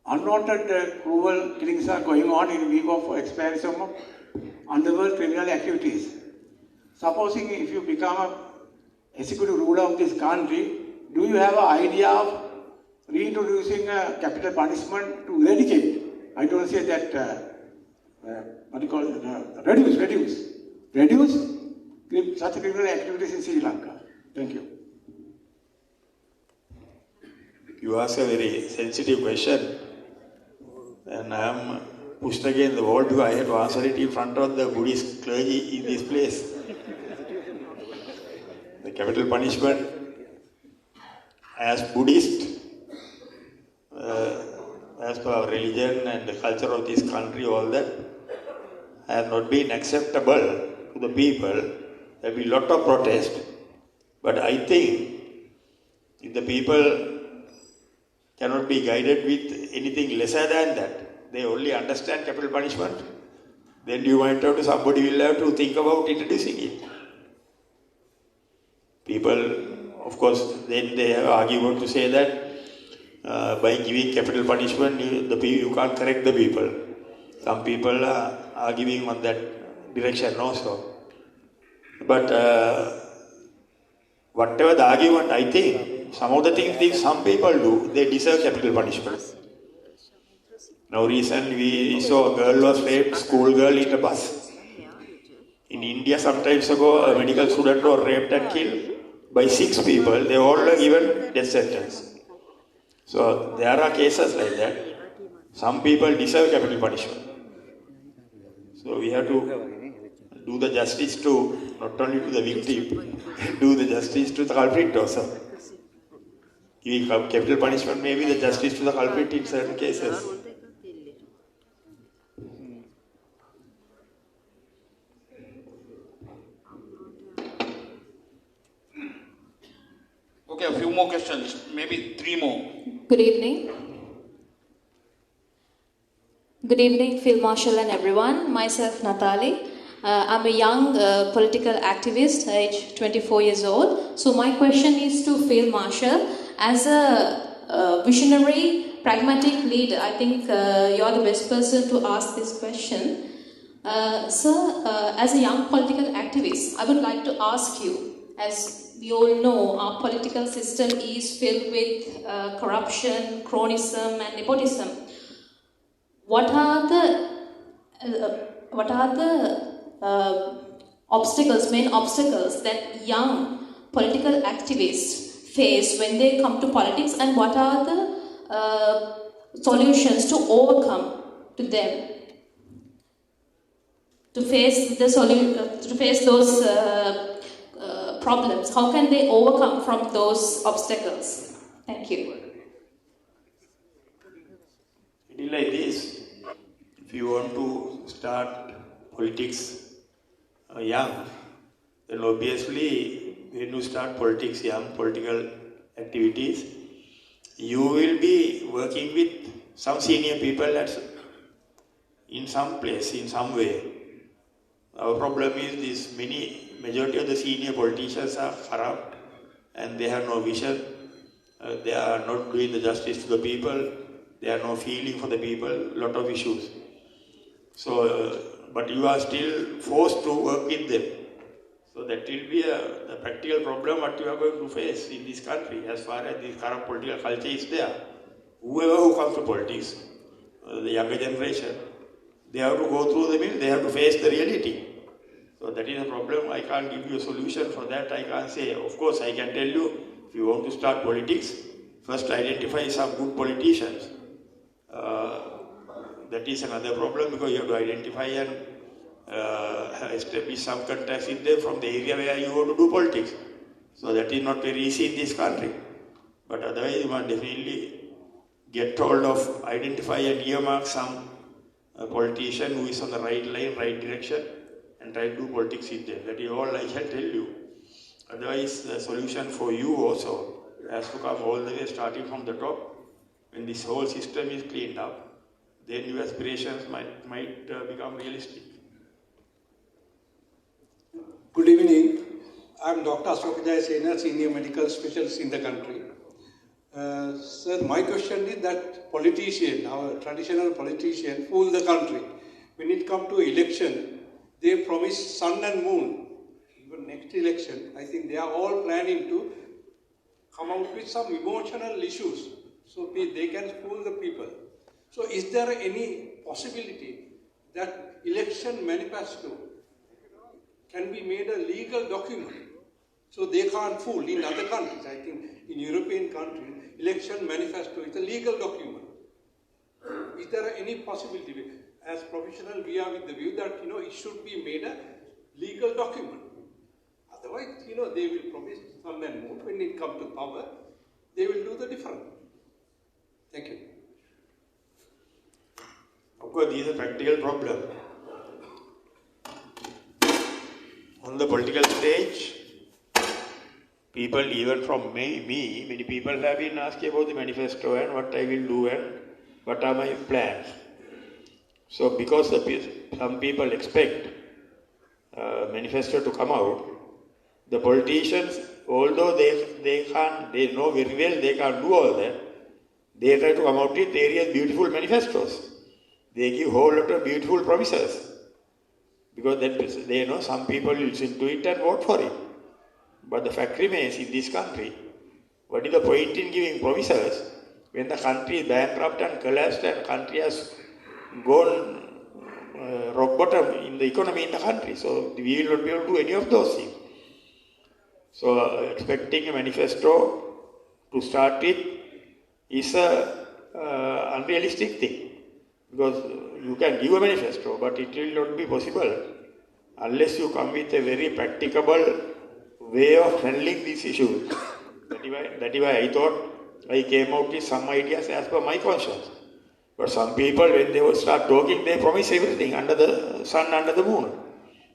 unwanted cruel killings are going on in view of expansion of underworld criminal activities. Supposing if you become a executive ruler of this country, do you have an idea of reintroducing capital punishment to eradicate? I don't say that, what do you call it, reduce such criminal activities in Sri Lanka. Thank you. You ask a very sensitive question, and I am pushed against the wall because I had to answer it in front of the Buddhist clergy in this place. The capital punishment, as Buddhist, as per our religion and the culture of this country, all that, has not been acceptable to the people. There will be a lot of protest, but I think if the people cannot be guided with anything lesser than that, they only understand capital punishment, then you might have to, somebody will have to think about introducing it. People, of course, then they have argument to say that by giving capital punishment, you can't correct the people. Some people are arguing on that direction also. But whatever the argument, I think, some of the things some people do, they deserve capital punishment. Now recently we saw a girl was raped, school girl in a bus. In India some times ago, a medical student was raped and killed by 6 people. They all were given death sentence. So there are cases like that. Some people deserve capital punishment. So we have to do the justice to, not only to the victim, do the justice to the culprit also. Giving capital punishment may be the justice to the culprit in certain cases. Okay, a few more questions, maybe 3 more. Good evening. Good evening, Field Marshal and everyone. Myself, Natali. I'm a young political activist, age 24 years old. So my question is to Field Marshal. As a visionary, pragmatic leader, I think you're the best person to ask this question. Sir, as a young political activist, I would like to ask you, as we all know, our political system is filled with corruption, cronyism and nepotism. What are the main obstacles that young political activists face when they come to politics, and what are the solutions to overcome to them to face those problems? How can they overcome from those obstacles? Thank you. It is like this. If you want to start politics young, then obviously when you start politics young, political activities, you will be working with some senior people in some place, in some way. Our problem is this: majority of the senior politicians are corrupt and they have no vision. They are not doing the justice to the people. They have no feeling for the people, lot of issues. So, but you are still forced to work with them. So that will be a practical problem what you are going to face in this country as far as this corrupt political culture is there. Whoever who comes to politics, the younger generation, they have to go through the mill, they have to face the reality. So that is a problem. I can't give you a solution for that. I can't say. Of course, I can tell you, if you want to start politics, first identify some good politicians. That is another problem, because you have to identify and establish some contacts with them from the area where you want to do politics. So that is not very easy in this country. But otherwise, you must definitely get hold of, identify and earmark some politician who is on the right line, right direction, and try to do politics with them. That is all I can tell you. Otherwise, the solution for you also has to come all the way starting from the top. When this whole system is cleaned up, then your aspirations might become realistic. Good evening. I am Dr. Ashok Senior Medical Specialist in the country. Sir, my question is that politician, our traditional politician, fool the country. When it comes to election, they promise sun and moon. Even next election, I think they are all planning to come out with some emotional issues so they can fool the people. So is there any possibility that election manifesto can be made a legal document so they can't fool in other countries? I think in European countries, election manifesto is a legal document. Is there any possibility? As professional, we are with the view that it should be made a legal document. Otherwise, they will promise sun and moon. When it comes to power, they will do the different. Thank you. Of course, this is a practical problem. On the political stage, people, even from me, many people have been asking about the manifesto and what I will do and what are my plans. So, because some people expect manifesto to come out, the politicians, although they know very well they can't do all that, they try to come out with various beautiful manifestos. They give whole lot of beautiful promises. Because they know some people will listen to it and vote for it. But the fact remains, in this country, what is the point in giving promises when the country is bankrupt and collapsed and country has gone rock bottom in the economy in the country? So we will not be able to do any of those things. So expecting a manifesto to start with is a unrealistic thing. Because you can give a manifesto, but it will not be possible unless you come with a very practicable way of handling these issues. That is why I thought I came out with some ideas as per my conscience. But some people, when they will start talking, they promise everything under the sun, under the moon.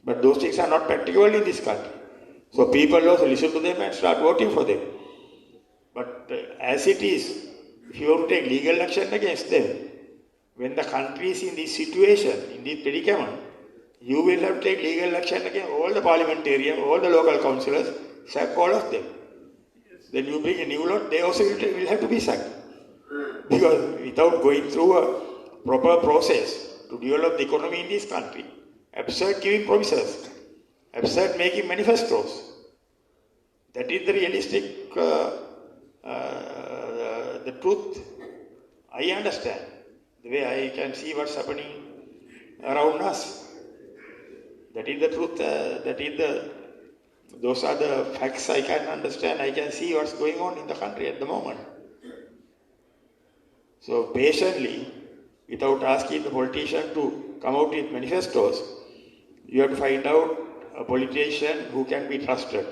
But those things are not practicable in this country. So people also listen to them and start voting for them. But as it is, if you want to take legal action against them, when the country is in this situation, in this predicament, you will have to take legal action against all the parliamentarians, all the local councillors, sack all of them. Then you bring a new lot, they also will have to be sacked. Because without going through a proper process to develop the economy in this country, absurd giving promises, absurd making manifestos, that is the realistic, the truth. I understand the way I can see what's happening around us. That is the truth, those are the facts I can understand. I can see what's going on in the country at the moment. So patiently, without asking the politician to come out with manifestos, you have to find out a politician who can be trusted.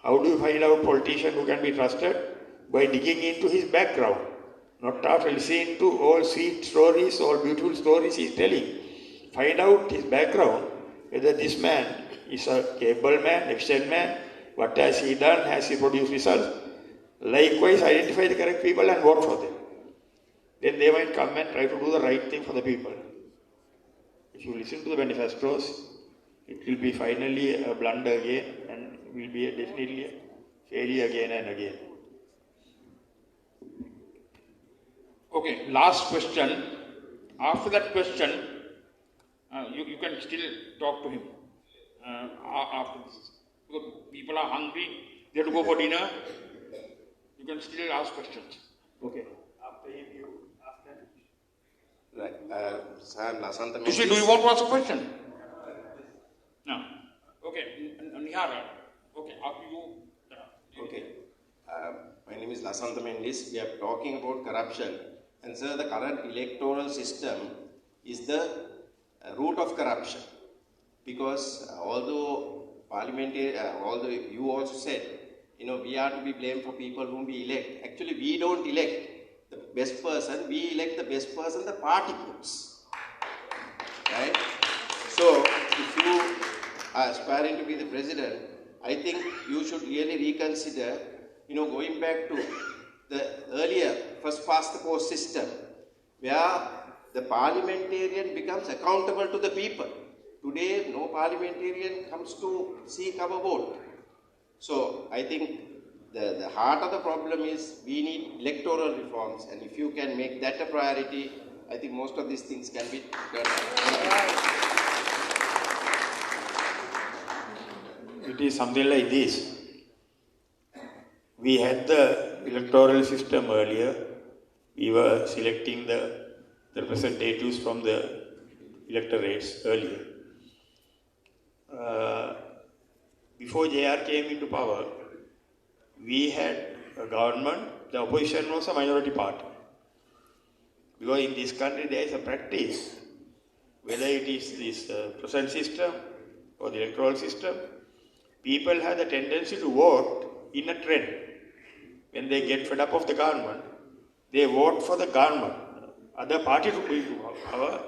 How do you find out a politician who can be trusted? By digging into his background. Not after listening to all sweet stories, all beautiful stories he is telling. Find out his background, whether this man is a capable man, efficient man, what has he done, has he produced results. Likewise, identify the correct people and vote for them. Then they might come and try to do the right thing for the people. If you listen to the manifestos, it will be finally a blunder again and will be definitely a failure again and again. Okay, last question. After that question, you can still talk to him after this. Because people are hungry, they have to go for dinner. You can still ask questions. Okay. After him, you ask them. Right. Sir, Lasanta Do you want to ask a question? No. Okay. Nihara. Okay. After you. Okay. My name is Lasanta Mendis. We are talking about corruption. And sir, the current electoral system is the root of corruption. Because although although you also said, we are to be blamed for people whom we elect. Actually, we don't elect the best person. We elect the best person the party puts. Right? So, if you are aspiring to be the president, I think you should really reconsider, going back to the earlier first past the post system, where the parliamentarian becomes accountable to the people. Today, no parliamentarian comes to seek our vote. So, I think the heart of the problem is we need electoral reforms, and if you can make that a priority, I think most of these things can be done. It is something like this. We had the electoral system earlier. We were selecting the representatives from the electorates earlier. Before JR came into power, we had a government, the opposition was a minority party. Because in this country there is a practice, whether it is this present system or the electoral system, people have the tendency to vote in a trend. When they get fed up of the government, they vote for the government. Other parties to be into power,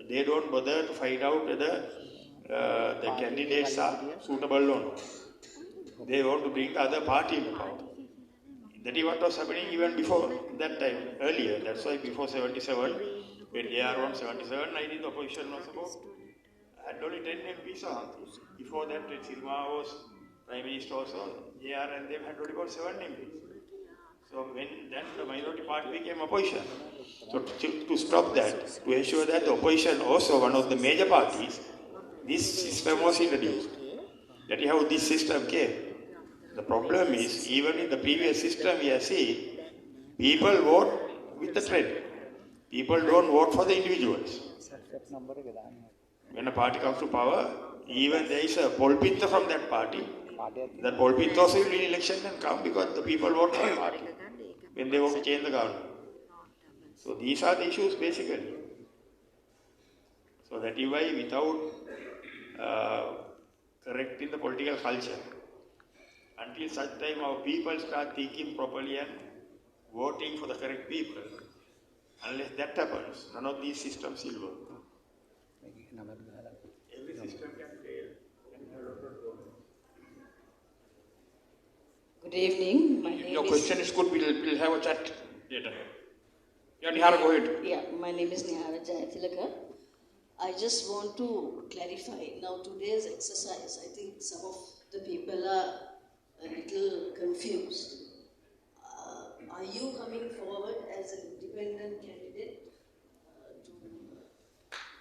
they don't bother to find out whether the candidates are suitable or not. They want to bring the other party into power. That is what was happening even before that time, earlier. That's why before 77, when JR won 77, I think the opposition was about, had only 10 MPs or something. Before that, when Sirma was Prime Minister also, JR and them had only about 7 MPs. So when then the minority party became opposition. So to stop that, to ensure that the opposition also one of the major parties, this system was introduced. That is how this system came. The problem is, even in the previous system we have seen, people vote with the trend. People don't vote for the individuals. When a party comes to power, even there is a polpinta from that party, that polpinta also will win election and come because the people vote for the party when they want to change the government. So these are the issues basically. So that is why without correcting the political culture, until such time our people start thinking properly and voting for the correct people, unless that happens, none of these systems will work. Every system can fail. Good evening. My name Your question is good. We'll have a chat later. Yeah, Nihara, go ahead. Yeah, my name is Nihara Jayatilaka. I just want to clarify. Now, today's exercise, I think some of the people are a little confused. Are you coming forward as an independent candidate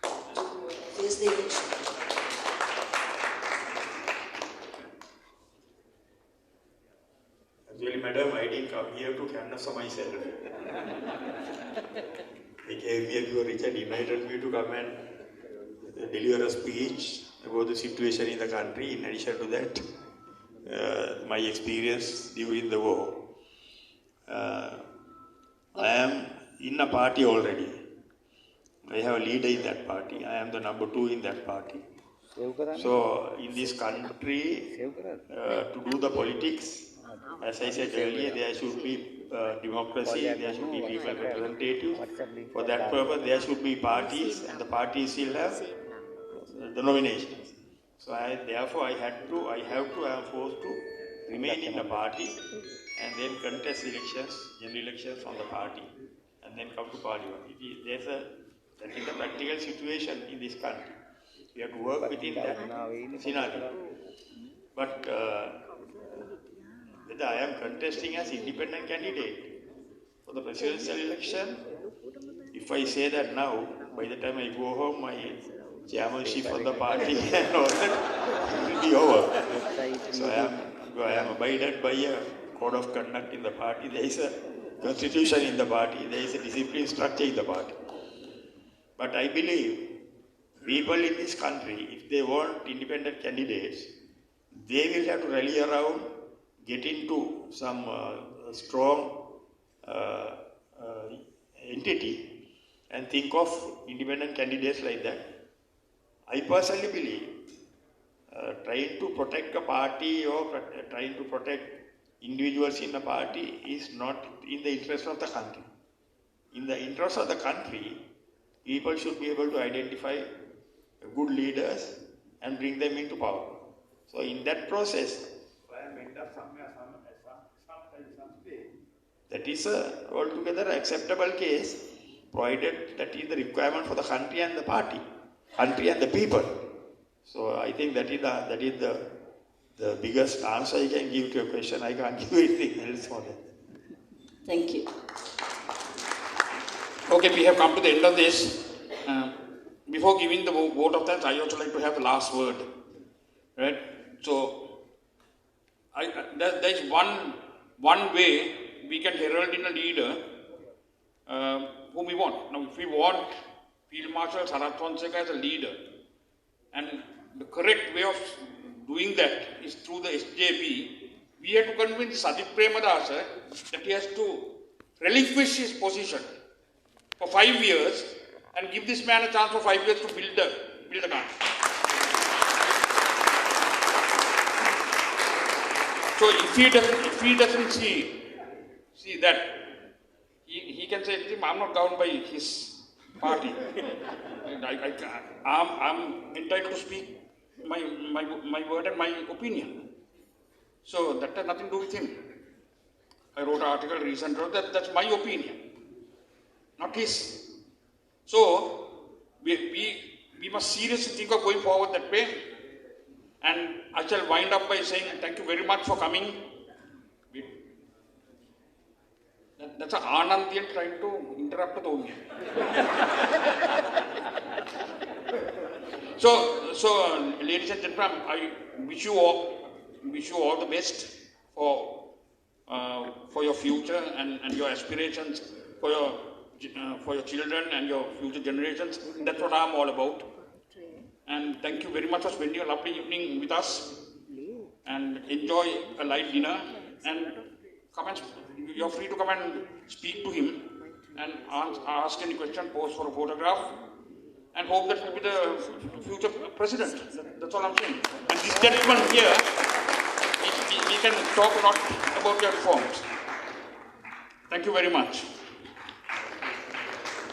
to face the election? Actually, madam, I didn't come here to canvass for myself. I came here because Richard invited me to come and deliver a speech about the situation in the country. In addition to that, my experience during the war. I am in a party already. I have a leader in that party. I am the number 2 in that party. So in this country, to do the politics, as I said earlier, there should be democracy, there should be people representatives. For that purpose, there should be parties, and the parties will have the nominations. So therefore, I am forced to remain in the party and then contest elections, general elections on the party, and then come to parliament. That is the practical situation in this country. We have to work within that scenario. But whether I am contesting as independent candidate for the presidential election, if I say that now, by the time I go home, my chairmanship of the party and all that will be over. So I am abided by a code of conduct in the party. There is a constitution in the party. There is a discipline structure in the party. But I believe people in this country, if they want independent candidates, they will have to rally around, get into some strong entity and think of independent candidates like that. I personally believe trying to protect a party or trying to protect individuals in a party is not in the interest of the country. In the interest of the country, people should be able to identify good leaders and bring them into power. So in that process, I am end up somewhere, some stage. That is a altogether acceptable case, provided that is the requirement for the country and the party, country and the people. So I think that is the the biggest answer I can give to your question. I can't give anything else for that. Thank you. Okay, we have come to the end of this. Before giving the vote of thanks, I also like to have the last word. Right? So, there is one way we can herald in a leader whom we want. Now, if we want Field Marshal Sarath Fonseka as a leader, and the correct way of doing that is through the SJB, we have to convince Sajid Premadasa that he has to relinquish his position for 5 years and give this man a chance for 5 years to build the country. So if he doesn't see that, he can say, I'm not governed by his party. I'm entitled to speak my word and my opinion. So that has nothing to do with him. I wrote an article recently, that's my opinion, not his. So we must seriously think of going forward that way. And I shall wind up by saying thank you very much for coming. That's an Anandian trying to interrupt the Omiya. So ladies and gentlemen, I wish you all the best for your future and your aspirations, for your children and your future generations. That's what I'm all about. And thank you very much for spending a lovely evening with us. And enjoy a light dinner. And you're free to come and speak to him and ask any question, pose for a photograph, and hope that he'll be the future president. That's all I'm saying. And this gentleman here, we can talk a lot about your reforms. Thank you very much.